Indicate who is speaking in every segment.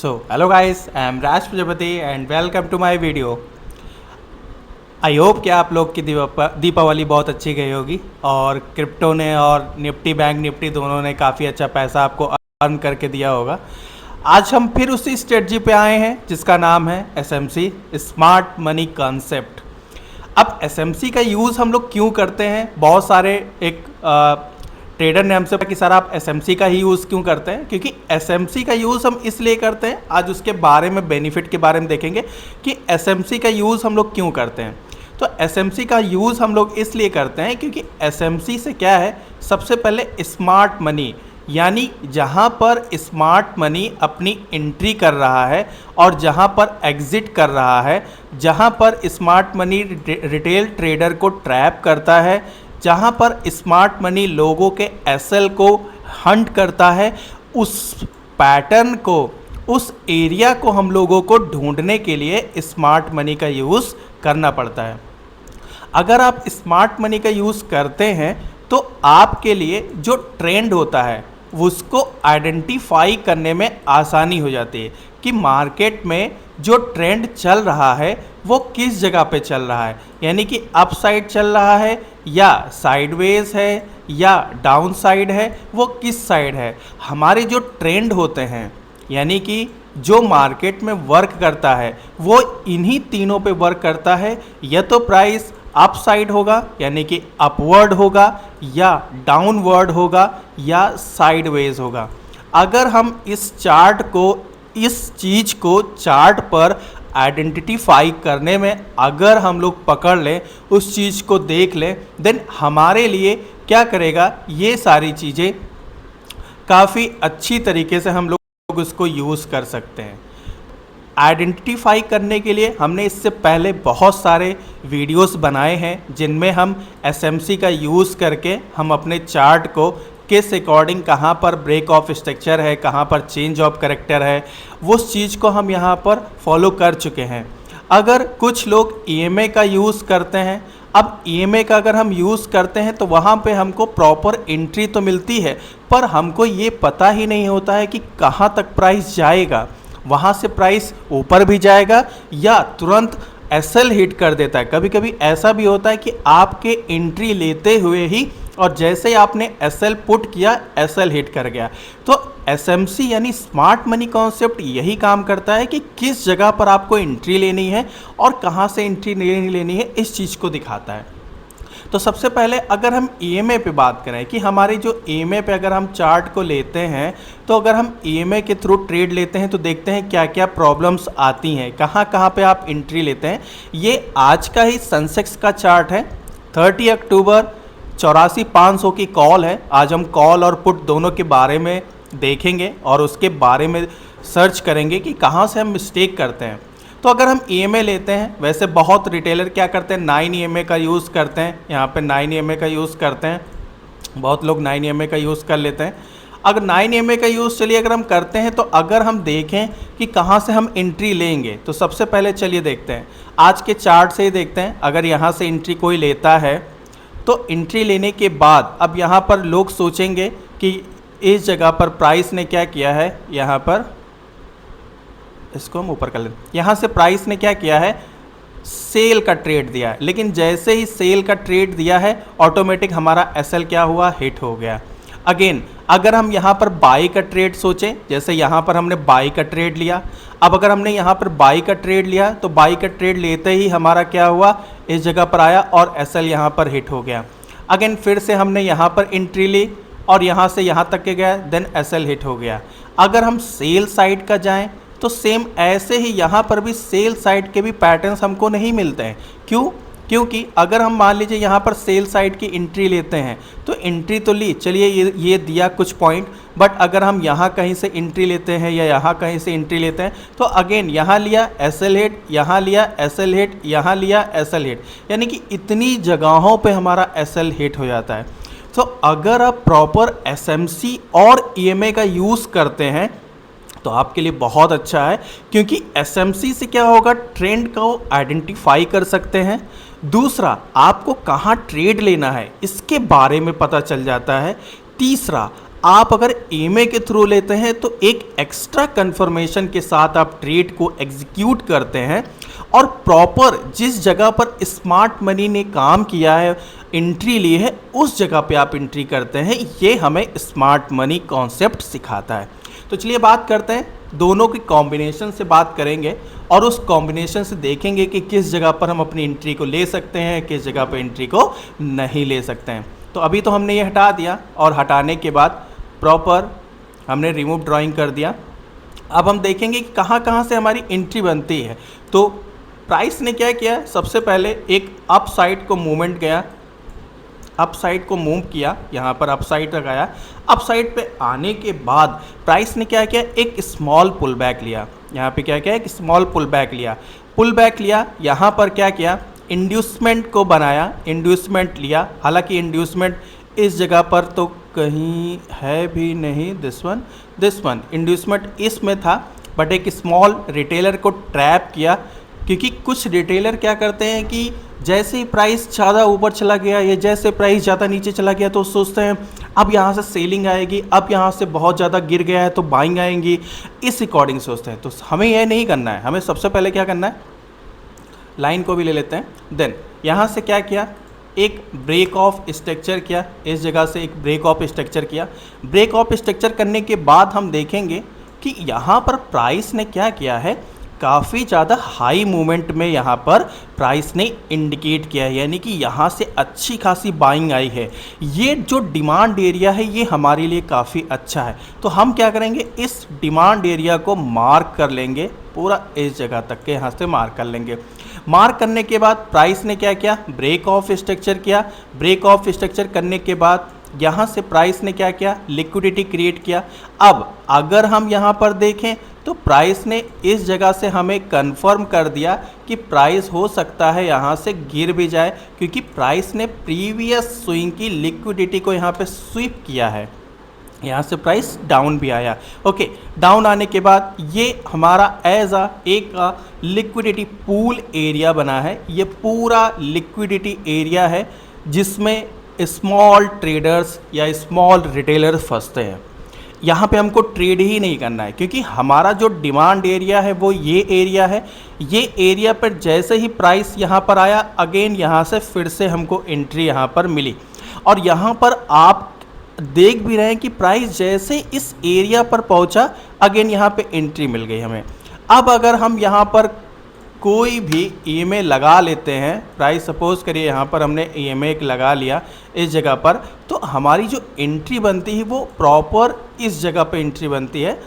Speaker 1: So, hello guys, I am Raj Prajapati and welcome to my video. I hope कि आप लोग की दीपावली बहुत अच्छी गई होगी और क्रिप्टो ने और निफ्टी बैंक निफ्टी दोनों ने काफ़ी अच्छा पैसा आपको अर्न करके दिया होगा। आज हम फिर उसी स्ट्रेटजी पे आए हैं जिसका नाम है एसएमसी, स्मार्ट मनी कॉन्सेप्ट। अब एसएमसी का यूज़ हम लोग क्यों करते हैं? बहुत सारे एक ट्रेडर ने हमसे पूछा कि सर आप एसएमसी का ही यूज़ क्यों करते हैं? क्योंकि एसएमसी का यूज़ हम इसलिए करते हैं, आज उसके बारे में बेनिफिट के बारे में देखेंगे कि एसएमसी का यूज़ हम लोग क्यों करते हैं। तो एसएमसी का यूज़ हम लोग इसलिए करते हैं क्योंकि एसएमसी से क्या है, सबसे पहले स्मार्ट मनी, यानी जहाँ पर स्मार्ट मनी अपनी एंट्री कर रहा है और जहाँ पर एग्ज़िट कर रहा है, जहाँ पर स्मार्ट मनी रिटेल ट्रेडर को ट्रैप करता है, जहाँ पर स्मार्ट मनी लोगों के एसएल को हंट करता है, उस पैटर्न को, उस एरिया को हम लोगों को ढूंढने के लिए स्मार्ट मनी का यूज़ करना पड़ता है। अगर आप स्मार्ट मनी का यूज़ करते हैं तो आपके लिए जो ट्रेंड होता है उसको आइडेंटिफाई करने में आसानी हो जाती है कि मार्केट में जो ट्रेंड चल रहा है वो किस जगह पे चल रहा है, यानी कि अप साइड चल रहा है या साइडवेज है या डाउन साइड है, वो किस साइड है। हमारे जो ट्रेंड होते हैं, यानी कि जो मार्केट में वर्क करता है वो इन्हीं तीनों पे वर्क करता है, या तो प्राइस अप साइड होगा यानी कि अपवर्ड होगा, या डाउनवर्ड होगा, या साइडवेज होगा। अगर हम इस चार्ट को, इस चीज़ को चार्ट पर आइडेंटिफाई करने में अगर हम लोग पकड़ लें, उस चीज़ को देख लें, देन हमारे लिए क्या करेगा, ये सारी चीज़ें काफ़ी अच्छी तरीके से हम लोग उसको यूज़ कर सकते हैं। आइडेंटिफाई करने के लिए हमने इससे पहले बहुत सारे वीडियोस बनाए हैं जिनमें हम एसएमसी का यूज़ करके हम अपने चार्ट को किस अकॉर्डिंग कहाँ पर ब्रेक ऑफ स्ट्रक्चर है, कहाँ पर चेंज ऑफ कैरेक्टर है, वो चीज़ को हम यहाँ पर फॉलो कर चुके हैं। अगर कुछ लोग ईएमए का यूज़ करते हैं, अब ईएमए का अगर हम यूज़ करते हैं तो वहाँ पे हमको प्रॉपर एंट्री तो मिलती है, पर हमको ये पता ही नहीं होता है कि कहाँ तक प्राइस जाएगा। वहाँ से प्राइस ऊपर भी जाएगा या तुरंत एसएल हिट कर देता है। कभी कभी ऐसा भी होता है कि आपके एंट्री लेते हुए ही और जैसे ही आपने एसएल पुट किया, एसएल हिट कर गया। तो एसएमसी यानी स्मार्ट मनी कॉन्सेप्ट यही काम करता है कि किस जगह पर आपको एंट्री लेनी है और कहाँ से एंट्री नहीं लेनी है, इस चीज़ को दिखाता है। तो सबसे पहले अगर हम ईएमए पे बात करें कि हमारी जो ईएमए पे अगर हम चार्ट को लेते हैं, तो अगर हम ईएमए के थ्रू ट्रेड लेते हैं तो देखते हैं क्या क्या प्रॉब्लम्स आती हैं, कहाँ कहाँ पे आप एंट्री लेते हैं। ये आज का ही सेंसेक्स का चार्ट है, 30 अक्टूबर 84,500 की कॉल है। आज हम कॉल और पुट दोनों के बारे में देखेंगे और उसके बारे में सर्च करेंगे कि कहाँ से हम मिस्टेक करते हैं। तो अगर हम ईएमए लेते हैं, वैसे बहुत रिटेलर क्या करते हैं, 9 ईएमए का यूज़ करते हैं। यहाँ पे 9 ईएमए का यूज़ करते हैं, बहुत लोग 9 ईएमए का यूज़ कर लेते हैं। अगर 9 ईएमए का यूज़ चलिए अगर हम करते हैं तो अगर हम देखें कि कहाँ से हम एंट्री लेंगे, तो सबसे पहले चलिए देखते हैं, आज के चार्ट से ही देखते हैं। अगर यहाँ से एंट्री कोई लेता है तो एंट्री लेने के बाद अब यहाँ पर लोग सोचेंगे कि इस जगह पर प्राइस ने क्या किया है, यहाँ पर इसको हम ऊपर कर लें, यहाँ से प्राइस ने क्या किया है, सेल का ट्रेड दिया है। लेकिन जैसे ही सेल का ट्रेड दिया है ऑटोमेटिक हमारा एसएल क्या हुआ, हिट हो गया। अगेन अगर हम यहाँ पर बाई का ट्रेड सोचें, जैसे यहाँ पर हमने बाई का ट्रेड लिया, अब अगर हमने यहाँ पर बाई का ट्रेड लिया तो बाई का ट्रेड लेते ही हमारा क्या हुआ, इस जगह पर आया और एसएल यहाँ पर हिट हो गया। अगेन फिर से हमने यहाँ पर एंट्री ली और यहाँ से यहाँ तक के गया, देन एसएल हिट हो गया। अगर हम सेल साइड का जाएं तो सेम ऐसे ही यहाँ पर भी सेल साइड के भी पैटर्न्स हमको नहीं मिलते हैं। क्यों? क्योंकि अगर हम मान लीजिए यहाँ पर सेल साइड की एंट्री लेते हैं तो एंट्री तो ली, चलिए ये दिया कुछ पॉइंट, बट अगर हम यहाँ कहीं से एंट्री लेते हैं या यहाँ कहीं से एंट्री लेते हैं तो अगेन यहाँ लिया एसएल हिट, यहाँ लिया एसएल हिट, यहाँ लिया एसएल हिट, यानी कि इतनी जगहों पे हमारा एसएल हिट हो जाता है। तो अगर आप प्रॉपर एसएमसी और ईएमए का यूज़ करते हैं तो आपके लिए बहुत अच्छा है, क्योंकि एसएमसी से क्या होगा, ट्रेंड को आइडेंटिफाई कर सकते हैं। दूसरा, आपको कहाँ ट्रेड लेना है इसके बारे में पता चल जाता है। तीसरा, आप अगर ईएमए के थ्रू लेते हैं तो एक एक्स्ट्रा कंफर्मेशन के साथ आप ट्रेड को एग्जीक्यूट करते हैं और प्रॉपर जिस जगह पर स्मार्ट मनी ने काम किया है, एंट्री ली है, उस जगह पे आप एंट्री करते हैं। ये हमें स्मार्ट मनी कॉन्सेप्ट सिखाता है। तो चलिए बात करते हैं, दोनों की कॉम्बिनेशन से बात करेंगे और उस कॉम्बिनेशन से देखेंगे कि किस जगह पर हम अपनी एंट्री को ले सकते हैं, किस जगह पर एंट्री को नहीं ले सकते हैं। तो अभी तो हमने ये हटा दिया और हटाने के बाद प्रॉपर हमने रिमूव ड्राइंग कर दिया। अब हम देखेंगे कि कहाँ कहाँ से हमारी एंट्री बनती है। तो प्राइस ने क्या किया, सबसे पहले एक अप साइड को मूवमेंट गया, अप साइड को मूव किया, यहाँ पर अप साइड तक आया। अप साइड पे आने के बाद प्राइस ने क्या किया, एक स्मॉल पुल बैक लिया। यहाँ पे क्या किया, एक स्मॉल पुल बैक लिया। पुल बैक लिया, यहाँ पर क्या किया, इंड्यूसमेंट को बनाया, इंड्यूसमेंट लिया। हालांकि इंड्यूसमेंट इस जगह पर तो कहीं है भी नहीं, दिस वन इंड्यूसमेंट इसमें था, बट एक स्मॉल रिटेलर को ट्रैप किया। क्योंकि कुछ रिटेलर क्या करते हैं कि जैसे ही प्राइस ज़्यादा ऊपर चला गया या जैसे प्राइस ज़्यादा नीचे चला गया तो सोचते हैं अब यहाँ से सेलिंग आएगी, अब यहाँ से बहुत ज़्यादा गिर गया है तो बाइंग आएंगी, इस अकॉर्डिंग सोचते हैं। तो हमें यह नहीं करना है, हमें सबसे पहले क्या करना है, लाइन को भी ले लेते हैं। देन यहाँ से क्या किया, एक ब्रेक ऑफ स्ट्रक्चर किया, इस जगह से एक ब्रेक ऑफ स्ट्रक्चर किया। ब्रेक ऑफ स्ट्रक्चर करने के बाद हम देखेंगे कि यहाँ पर प्राइस ने क्या किया है, काफ़ी ज़्यादा हाई मूवमेंट में यहाँ पर प्राइस ने इंडिकेट किया है, यानी कि यहाँ से अच्छी खासी बाइंग आई है। ये जो डिमांड एरिया है ये हमारे लिए काफ़ी अच्छा है। तो हम क्या करेंगे, इस डिमांड एरिया को मार्क कर लेंगे, पूरा इस जगह तक के यहाँ से मार्क कर लेंगे। मार्क करने के बाद प्राइस ने क्या किया, ब्रेक ऑफ स्ट्रक्चर किया। ब्रेक ऑफ स्ट्रक्चर करने के बाद यहाँ से प्राइस ने क्या किया, लिक्विडिटी क्रिएट किया। अब अगर हम यहाँ पर देखें तो प्राइस ने इस जगह से हमें कंफर्म कर दिया कि प्राइस हो सकता है यहाँ से गिर भी जाए, क्योंकि प्राइस ने प्रीवियस स्विंग की लिक्विडिटी को यहाँ पे स्वीप किया है। यहाँ से प्राइस डाउन भी आया। ओके, डाउन आने के बाद ये हमारा एज एक लिक्विडिटी पूल एरिया बना है। ये पूरा लिक्विडिटी एरिया है जिसमें स्मॉल ट्रेडर्स या स्मॉल रिटेलर्स फंसते हैं। यहाँ पे हमको ट्रेड ही नहीं करना है, क्योंकि हमारा जो डिमांड एरिया है वो ये एरिया है। ये एरिया पर जैसे ही प्राइस यहाँ पर आया, अगेन यहाँ से फिर से हमको एंट्री यहाँ पर मिली। और यहाँ पर आप देख भी रहे हैं कि प्राइस जैसे इस एरिया पर पहुँचा, अगेन यहाँ पे एंट्री मिल गई हमें। अब अगर हम यहाँ पर कोई भी ईएमए लगा लेते हैं, प्राइस सपोज करिए यहाँ पर हमने ईएमए लगा लिया इस जगह पर, तो हमारी जो एंट्री बनती है वो प्रॉपर इस जगह पर एंट्री बनती है।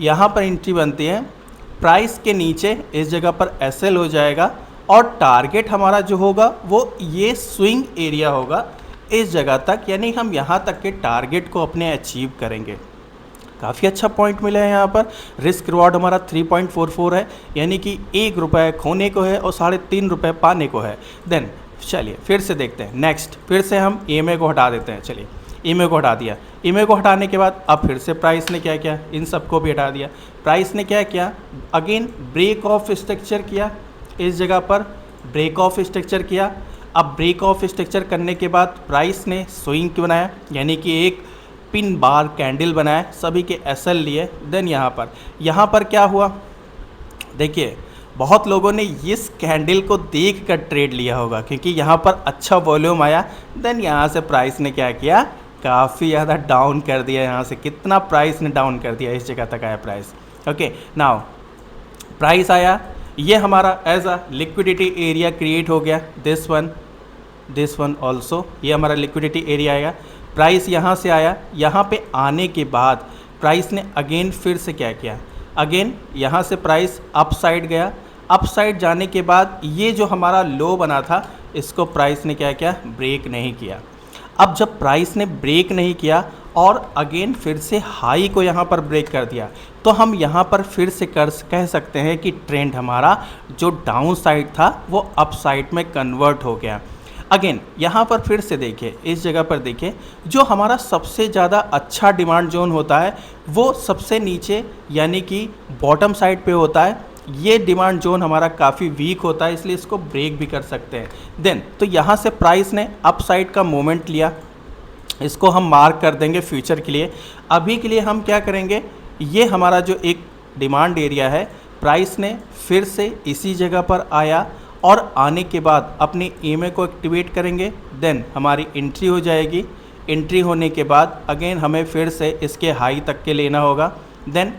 Speaker 1: यहाँ पर एंट्री बनती है, प्राइस के नीचे इस जगह पर एसएल हो जाएगा और टारगेट हमारा जो होगा वो ये स्विंग एरिया होगा इस जगह तक, यानी हम यहाँ तक के टारगेट को अपने अचीव करेंगे। काफ़ी अच्छा पॉइंट मिला है यहाँ पर। रिस्क रिवॉर्ड हमारा 3.44 है, यानी कि 1 रुपये खोने को है और 3.5 रुपये पाने को है। देन चलिए फिर से देखते हैं नेक्स्ट, फिर से हम ईएमए को हटा देते हैं। चलिए ईएमए को हटा दिया। ईएमए को हटाने के बाद अब फिर से प्राइस ने क्या किया, इन सबको भी हटा दिया। प्राइस ने क्या किया, अगेन ब्रेक ऑफ स्ट्रक्चर किया, इस जगह पर ब्रेक ऑफ स्ट्रक्चर किया। अब ब्रेक ऑफ स्ट्रक्चर करने के बाद प्राइस ने स्विंग बनाया, यानी कि एक पिन बार कैंडल बनाया, सभी के एसएल लिए। देन यहाँ पर क्या हुआ, देखिए बहुत लोगों ने इस कैंडल को देख कर ट्रेड लिया होगा, क्योंकि यहाँ पर अच्छा वॉल्यूम आया। देन यहाँ से प्राइस ने क्या किया, काफ़ी ज़्यादा डाउन कर दिया। यहाँ से कितना प्राइस ने डाउन कर दिया, इस जगह तक आया प्राइस। ओके, नाउ प्राइस आया, ये हमारा as a liquidity area create हो गया। दिस वन ऑल्सो, ये हमारा लिक्विडिटी एरिया आएगा। प्राइस यहाँ से आया, यहाँ पे आने के बाद प्राइस ने अगेन फिर से क्या किया, अगेन यहाँ से प्राइस अप साइड गया। अप साइड जाने के बाद ये जो हमारा लो बना था, इसको प्राइस ने क्या किया, ब्रेक नहीं किया। अब जब प्राइस ने ब्रेक नहीं किया और अगेन फिर से हाई को यहाँ पर ब्रेक कर दिया, तो हम यहाँ पर फिर से कह सकते हैं कि ट्रेंड हमारा जो डाउन साइड था वो अप साइड में कन्वर्ट हो गया। अगेन यहाँ पर फिर से देखिए, इस जगह पर देखिए, जो हमारा सबसे ज़्यादा अच्छा डिमांड जोन होता है वो सबसे नीचे यानी कि बॉटम साइड पे होता है। ये डिमांड जोन हमारा काफ़ी वीक होता है, इसलिए इसको ब्रेक भी कर सकते हैं। देन तो यहाँ से प्राइस ने अप साइड का मोमेंट लिया। इसको हम मार्क कर देंगे फ्यूचर के लिए। अभी के लिए हम क्या करेंगे, ये हमारा जो एक डिमांड एरिया है, प्राइस ने फिर से इसी जगह पर आया और आने के बाद अपने ईएमए को एक्टिवेट करेंगे, देन हमारी एंट्री हो जाएगी। एंट्री होने के बाद अगेन हमें फिर से इसके हाई तक के लेना होगा, देन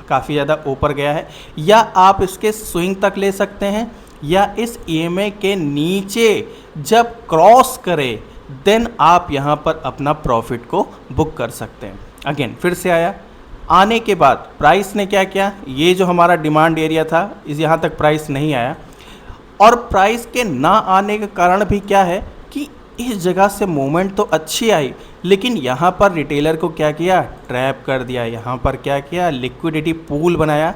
Speaker 1: काफ़ी ज़्यादा ऊपर गया है, या आप इसके स्विंग तक ले सकते हैं, या इस ईएमए के नीचे जब क्रॉस करे देन आप यहाँ पर अपना प्रॉफिट को बुक कर सकते हैं। अगेन फिर से आया, आने के बाद प्राइस ने क्या किया, ये जो हमारा डिमांड एरिया था इस यहाँ तक प्राइस नहीं आया, और प्राइस के ना आने का कारण भी क्या है कि इस जगह से मूवमेंट तो अच्छी आई, लेकिन यहाँ पर रिटेलर को क्या किया, ट्रैप कर दिया। यहाँ पर क्या किया, लिक्विडिटी पूल बनाया,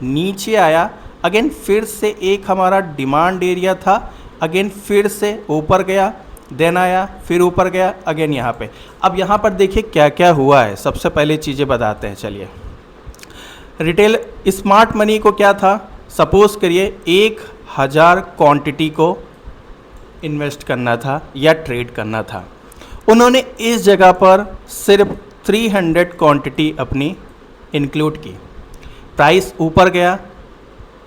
Speaker 1: नीचे आया, अगेन फिर से एक हमारा डिमांड एरिया था, अगेन फिर से ऊपर गया, देन आया, फिर ऊपर गया, अगेन यहाँ पे। अब यहाँ पर देखिए क्या क्या हुआ है, सबसे पहले चीज़ें बताते हैं। चलिए, रिटेल स्मार्ट मनी को क्या था, सपोज करिए 1000 क्वांटिटी को इन्वेस्ट करना था या ट्रेड करना था, उन्होंने इस जगह पर सिर्फ 300 क्वांटिटी अपनी इंक्लूड की। प्राइस ऊपर गया,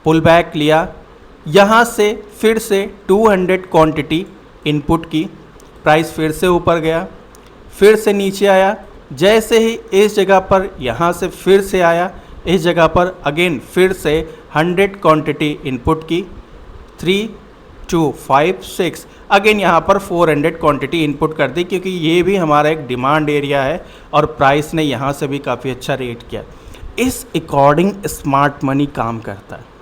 Speaker 1: पुल बैक लिया, यहाँ से फिर से 200 क्वांटिटी इनपुट की, प्राइस फिर से ऊपर गया, फिर से नीचे आया, जैसे ही इस जगह पर यहाँ से फिर से आया, इस जगह पर अगेन फिर से 100 क्वांटिटी इनपुट की, 3 2 5 6, अगेन यहाँ पर 400 क्वांटिटी इनपुट कर दी, क्योंकि ये भी हमारा एक डिमांड एरिया है और प्राइस ने यहाँ से भी काफ़ी अच्छा रेट किया। इस अकॉर्डिंग स्मार्ट मनी काम करता है।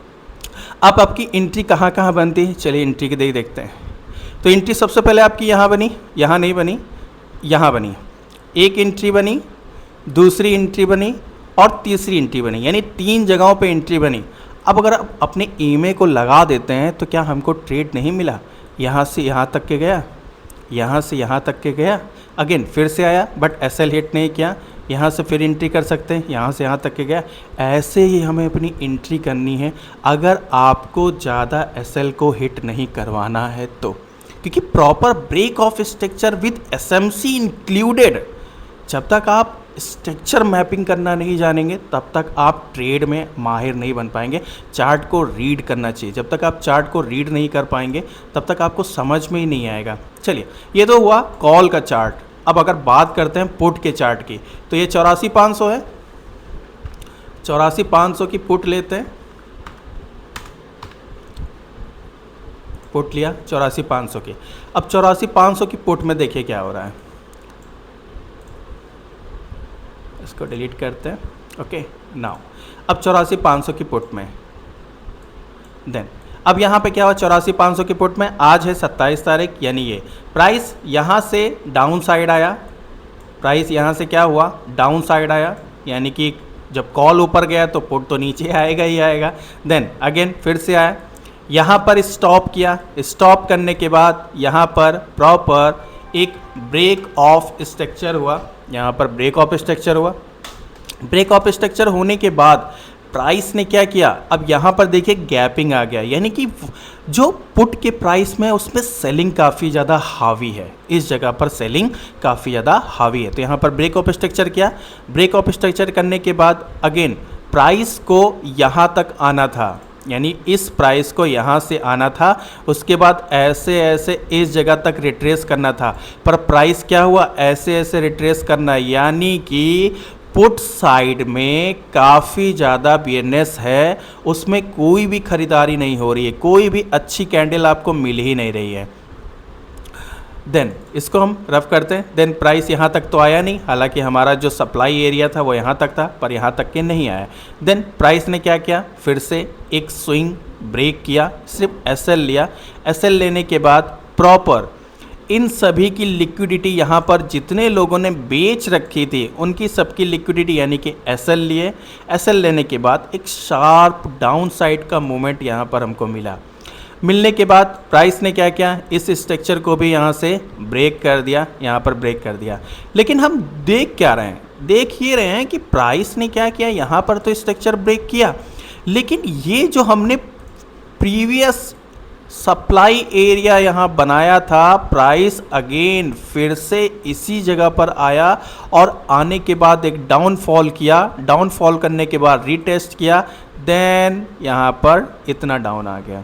Speaker 1: अब आपकी एंट्री कहाँ कहाँ बनती है, चलिए एंट्री के देखते हैं। तो एंट्री सबसे पहले आपकी यहाँ बनी, यहाँ नहीं बनी, यहाँ बनी, एक एंट्री बनी, दूसरी एंट्री बनी और तीसरी एंट्री बनी, यानी 3 जगहों पे एंट्री बनी। अब अगर आप अपने ईएमए को लगा देते हैं तो क्या हमको ट्रेड नहीं मिला, यहाँ से यहाँ तक के गया, यहाँ से यहाँ तक के गया, अगेन फिर से आया बट एसएल हिट नहीं किया, यहाँ से फिर एंट्री कर सकते हैं, यहाँ से यहाँ तक के गया। ऐसे ही हमें अपनी एंट्री करनी है अगर आपको ज़्यादा एसएल को हिट नहीं करवाना है तो, क्योंकि proper break of structure with SMC included, जब तक आप स्ट्रक्चर मैपिंग करना नहीं जानेंगे तब तक आप ट्रेड में माहिर नहीं बन पाएंगे। चार्ट को रीड करना चाहिए, जब तक आप चार्ट को रीड नहीं कर पाएंगे तब तक आपको समझ में ही नहीं आएगा। चलिए, ये तो हुआ कॉल का चार्ट। अब अगर बात करते हैं पुट के चार्ट की, तो ये 84,500 है, 84,500 की पुट लेते हैं, पुट लिया 84,500 की। अब 84,500 की पुट में देखिए क्या हो रहा है, इसको डिलीट करते हैं। ओके, नाउ अब 84,500 की पुट में, देन अब यहाँ पे क्या हुआ, 84,500 की पुट में आज है 27 तारीख, यानी ये प्राइस यहाँ से डाउन साइड आया, प्राइस यहाँ से क्या हुआ, डाउन साइड आया, यानी कि जब कॉल ऊपर गया तो पुट तो नीचे आएगा ही आएगा। देन अगेन फिर से आया, यहाँ पर स्टॉप किया, स्टॉप करने के बाद यहाँ पर प्रॉपर एक ब्रेक ऑफ स्ट्रक्चर हुआ, यहाँ पर ब्रेक ऑफ स्ट्रक्चर हुआ। ब्रेक ऑफ स्ट्रक्चर होने के बाद प्राइस ने क्या किया, अब यहाँ पर देखिए गैपिंग आ गया, यानी कि जो पुट के प्राइस में उसमें सेलिंग काफ़ी ज़्यादा हावी है, इस जगह पर सेलिंग काफ़ी ज़्यादा हावी है। तो यहाँ पर ब्रेक ऑफ स्ट्रक्चर किया, ब्रेक ऑफ स्ट्रक्चर करने के बाद अगेन प्राइस को यहाँ तक आना था, यानी इस प्राइस को यहाँ से आना था, उसके बाद ऐसे ऐसे इस जगह तक रिट्रेस करना था, पर प्राइस क्या हुआ, ऐसे ऐसे रिट्रेस करना, यानी कि पुट साइड में काफ़ी ज़्यादा बियरनेस है, उसमें कोई भी ख़रीदारी नहीं हो रही है, कोई भी अच्छी कैंडल आपको मिल ही नहीं रही है। देन इसको हम रफ करते हैं। देन प्राइस यहाँ तक तो आया नहीं, हालांकि हमारा जो सप्लाई एरिया था वो यहाँ तक था, पर यहाँ तक के नहीं आया। देन प्राइस ने क्या किया, फिर से एक स्विंग ब्रेक किया, सिर्फ एसएल लिया, एसएल लेने के बाद प्रॉपर इन सभी की लिक्विडिटी यहाँ पर जितने लोगों ने बेच रखी थी उनकी सबकी लिक्विडिटी यानी कि एसएल लिए, एसएल लेने के बाद एक शार्प डाउन साइड का मूवमेंट यहाँ पर हमको मिला। मिलने के बाद प्राइस ने क्या किया, इस स्ट्रक्चर को भी यहाँ से ब्रेक कर दिया, यहाँ पर ब्रेक कर दिया। लेकिन हम देख क्या रहे हैं, देख ये रहे हैं कि प्राइस ने क्या किया, यहाँ पर तो स्ट्रक्चर ब्रेक किया, लेकिन ये जो हमने प्रीवियस सप्लाई एरिया यहाँ बनाया था, प्राइस अगेन फिर से इसी जगह पर आया और आने के बाद एक डाउनफॉल किया, डाउनफॉल करने के बाद रीटेस्ट किया, देन यहाँ पर इतना डाउन आ गया।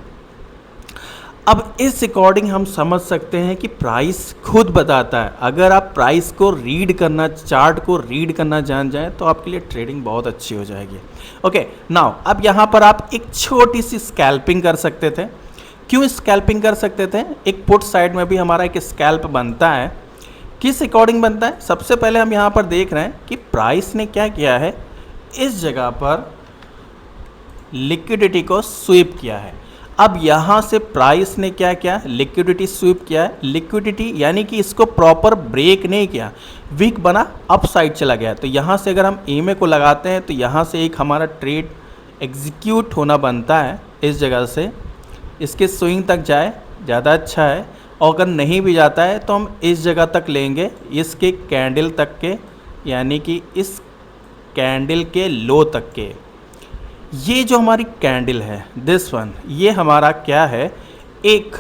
Speaker 1: अब इस अकॉर्डिंग हम समझ सकते हैं कि प्राइस खुद बताता है। अगर आप प्राइस को रीड करना, चार्ट को रीड करना जान जाएं तो आपके लिए ट्रेडिंग बहुत अच्छी हो जाएगी। ओके नाउ अब यहाँ पर आप एक छोटी सी स्कैल्पिंग कर सकते थे। क्यों स्कैल्पिंग कर सकते थे? एक पुट साइड में भी हमारा एक स्कैल्प बनता है। किस अकॉर्डिंग बनता है? सबसे पहले हम यहाँ पर देख रहे हैं कि प्राइस ने क्या किया है, इस जगह पर लिक्विडिटी को स्वीप किया है। अब यहाँ से प्राइस ने क्या किया, लिक्विडिटी स्वीप किया है। लिक्विडिटी यानी कि इसको प्रॉपर ब्रेक नहीं किया, वीक बना, अप साइड चला गया। तो यहाँ से अगर हम EMA को लगाते हैं तो यहाँ से एक हमारा ट्रेड एग्जीक्यूट होना बनता है। इस जगह से इसके स्विंग तक जाए ज़्यादा अच्छा है, और अगर नहीं भी जाता है तो हम इस जगह तक लेंगे, इसके कैंडल तक के, यानी कि इस कैंडल के लो तक के। ये जो हमारी कैंडल है दिस वन, ये हमारा क्या है, एक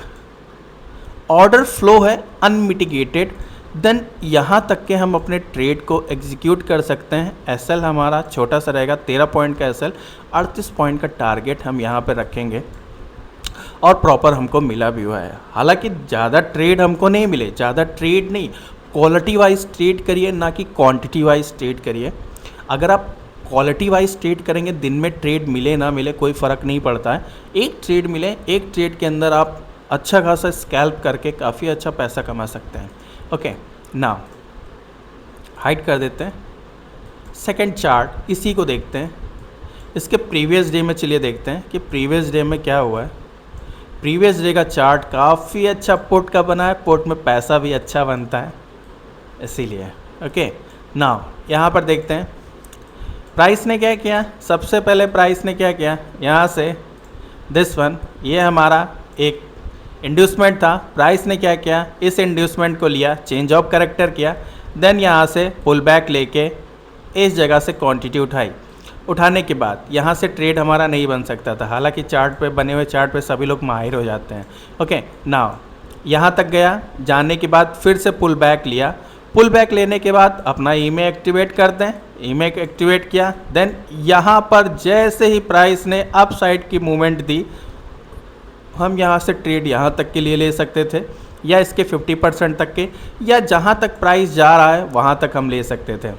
Speaker 1: ऑर्डर फ्लो है अनमिटिगेटेड। देन यहाँ तक के हम अपने ट्रेड को एग्जीक्यूट कर सकते हैं। एसएल हमारा छोटा सा रहेगा, 13 पॉइंट का एसएल, 38 पॉइंट का टारगेट हम यहाँ पे रखेंगे और प्रॉपर हमको मिला भी हुआ है। हालांकि ज़्यादा ट्रेड हमको नहीं मिले, ज़्यादा ट्रेड नहीं, क्वालिटी वाइज ट्रेड करिए ना कि क्वांटिटी वाइज ट्रेड करिए। अगर आप क्वालिटी वाइज ट्रेड करेंगे, दिन में ट्रेड मिले ना मिले कोई फ़र्क नहीं पड़ता है। एक ट्रेड मिले, एक ट्रेड के अंदर आप अच्छा खासा स्कैल्प करके काफ़ी अच्छा पैसा कमा सकते हैं। ओके नाउ हाइड कर देते हैं। सेकंड चार्ट इसी को देखते हैं, इसके प्रीवियस डे में चलिए देखते हैं कि प्रीवियस डे में क्या हुआ है। प्रीवियस डे का चार्ट काफ़ी अच्छा पुट का बना है, पुट में पैसा भी अच्छा बनता है इसीलिए। ओके नाउ यहाँ पर देखते हैं प्राइस ने क्या किया। सबसे पहले प्राइस ने क्या किया, यहाँ से दिस वन, ये हमारा एक इंड्यूसमेंट था। प्राइस ने क्या किया, इस इंड्यूसमेंट को लिया, चेंज ऑफ कैरेक्टर किया, देन यहाँ से पुल बैक लेके इस जगह से क्वांटिटी उठाई। उठाने के बाद यहाँ से ट्रेड हमारा नहीं बन सकता था, हालांकि चार्ट पे बने हुए चार्ट पे सभी लोग माहिर हो जाते हैं। ओके नाउ यहाँ तक गया, जाने के बाद फिर से पुल बैक लिया। पुल बैक लेने के बाद अपना EMA एक्टिवेट करते हैं, EMA एक्टिवेट किया। देन यहाँ पर जैसे ही प्राइस ने अप साइड की मूवमेंट दी, हम यहाँ से ट्रेड यहाँ तक के लिए ले सकते थे, या इसके 50% तक के, या जहाँ तक प्राइस जा रहा है वहाँ तक हम ले सकते थे।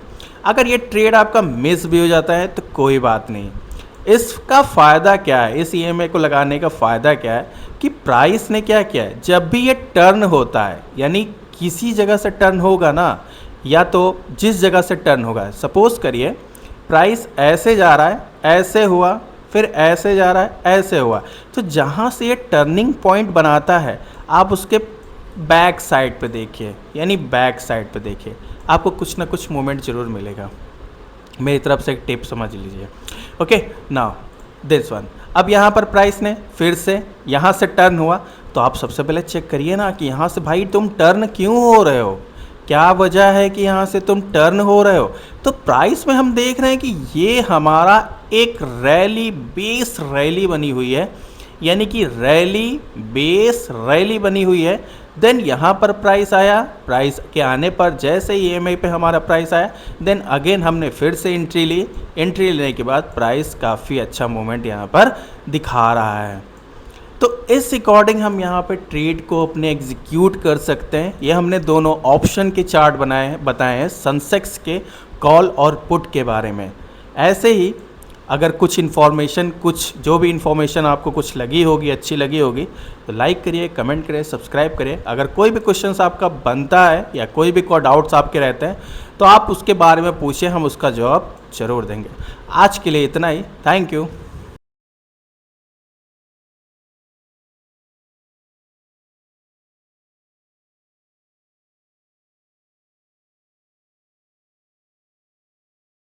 Speaker 1: अगर ये ट्रेड आपका मिस भी हो जाता है तो कोई बात नहीं। इसका फ़ायदा क्या है, इस EMA को लगाने का फ़ायदा क्या है कि प्राइस ने क्या किया है, जब भी ये टर्न होता है, यानी किसी जगह से टर्न होगा ना, या तो जिस जगह से टर्न होगा, सपोज करिए प्राइस ऐसे जा रहा है, ऐसे हुआ, फिर ऐसे जा रहा है, ऐसे हुआ, तो जहाँ से ये टर्निंग पॉइंट बनाता है आप उसके बैक साइड पे देखिए, यानी बैक साइड पे देखिए, आपको कुछ ना कुछ मूवमेंट ज़रूर मिलेगा। मेरी तरफ से एक टिप समझ लीजिए। ओके नाउ दिस वन, अब यहाँ पर प्राइस ने फिर से यहाँ से टर्न हुआ, तो आप सबसे पहले चेक करिए ना कि यहाँ से भाई तुम टर्न क्यों हो रहे हो, क्या वजह है कि यहाँ से तुम टर्न हो रहे हो। तो प्राइस में हम देख रहे हैं कि ये हमारा एक रैली बेस रैली बनी हुई है, यानी कि रैली बेस रैली बनी हुई है। देन यहाँ पर प्राइस आया, प्राइस के आने पर जैसे ही EMA पे हमारा प्राइस आया, देन अगेन हमने फिर से एंट्री ली। एंट्री लेने के बाद प्राइस काफ़ी अच्छा मूवमेंट यहाँ पर दिखा रहा है। तो इस अकॉर्डिंग हम यहाँ पे ट्रेड को अपने एग्जीक्यूट कर सकते हैं। ये हमने दोनों ऑप्शन के चार्ट बताए हैं, सेंसेक्स के कॉल और पुट के बारे में। ऐसे ही अगर कुछ इन्फॉर्मेशन, कुछ जो भी इन्फॉर्मेशन आपको कुछ लगी होगी, अच्छी लगी होगी, तो लाइक करिए, कमेंट करिए, सब्सक्राइब करिए। अगर कोई भी क्वेश्चंस आपका बनता है या कोई भी डाउट्स आपके रहते हैं तो आप उसके बारे में पूछिए, हम उसका जवाब ज़रूर देंगे। आज के लिए इतना ही, थैंक यू।